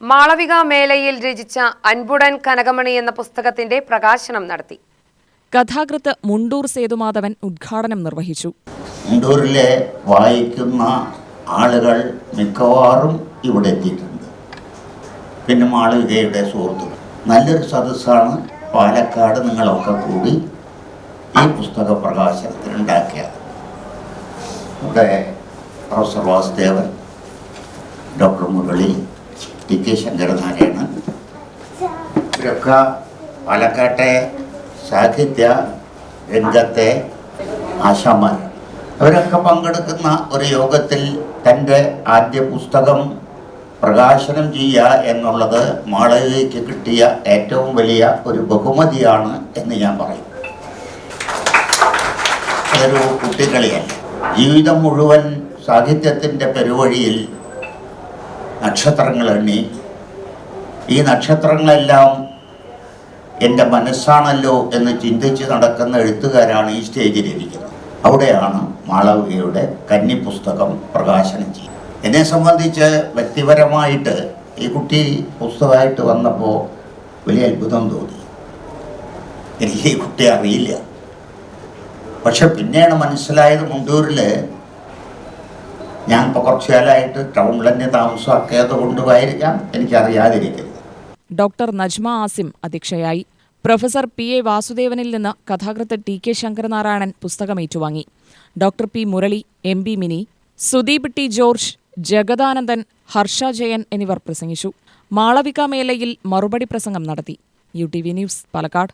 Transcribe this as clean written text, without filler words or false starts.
മാളവിക മേളയിൽ രചിച്ച അൻപുടൻ കനകമണി എന്ന പുസ്തകത്തിന്റെ പ്രകാശനം നടത്തി. കഥാകൃത്ത് മുണ്ടൂർ സേതുമാധവൻ ഉദ്ഘാടനം നിർവഹിച്ചു. മുണ്ടൂരിലെ വായിക്കുന്ന ആളുകൾ മിക്കവാറും ഇവിടെ എത്തിയിട്ടുണ്ട്. പിന്നെ മാളവികയുടെ സുഹൃത്തുക്കൾ. നല്ലൊരു സദസ്സാണ് പാലക്കാട് നിങ്ങളൊക്കെ കൂടി ഈ പുസ്തക പ്രകാശനത്തിനുണ്ടാക്കിയത്. ഇവിടെ professor Vasudevan, doctor Murali, TK. Sankaranarayanan, ഇവരൊക്കെ പാലക്കാട്ടെ സാഹിത്യ രംഗത്തെ ആശാന്മാർ. അവരൊക്കെ പങ്കെടുക്കുന്ന ഒരു യോഗത്തിൽ തൻ്റെ ആദ്യ പുസ്തകം പ്രകാശനം ചെയ്യുക എന്നുള്ളത് മാളവികയ്ക്ക് കിട്ടിയ ഏറ്റവും വലിയ ഒരു ബഹുമതിയാണ് എന്ന് ഞാൻ പറയും. അതൊരു കുട്ടിക്കളിയല്ല. ജീവിതം മുഴുവൻ സാഹിത്യത്തിൻ്റെ പെരുവഴിയിൽ നക്ഷത്രങ്ങൾ എണ്ണി, ഈ നക്ഷത്രങ്ങളെല്ലാം എൻ്റെ മനസ്സാണല്ലോ എന്ന് ചിന്തിച്ച് നടക്കുന്ന എഴുത്തുകാരാണ് ഈ സ്റ്റേജിലിരിക്കുന്നത്. അവിടെയാണ് മാളവികയുടെ കന്നി പുസ്തകം പ്രകാശനം ചെയ്യുന്നത്. എന്നെ സംബന്ധിച്ച് വ്യക്തിപരമായിട്ട് ഈ കുട്ടി പുസ്തകമായിട്ട് വന്നപ്പോൾ വലിയ അത്ഭുതം തോന്നി. എനിക്ക് ഈ കുട്ടിയെ അറിയില്ല. പക്ഷെ പിന്നെയാണ് മനസ്സിലായത്, മുണ്ടൂരിൽ ഞാൻ ഇപ്പോൾ കുറച്ചു കാലമായിട്ട് ടൗണിൽ തന്നെ താമസമാക്കിയത് കൊണ്ടുമായിരിക്കാം എനിക്കറിയാതിരിക്കുന്നത്. ഡോക്ടർ നജ്മ ആസിം അധ്യക്ഷയായി. Professor PA. വാസുദേവനിൽ നിന്ന് കഥാകൃത്ത് ടി.കെ. ശങ്കരനാരായണൻ പുസ്തകം ഏറ്റുവാങ്ങി. Doctor P. Murali, M B. Mini, Sudeep T. George, Jagadanandan, Harsha Jayan എന്നിവർ പ്രസംഗിച്ചു. മാളവിക മേളയിൽ മറുപടി പ്രസംഗം നടത്തി. UTV news, Palakkad.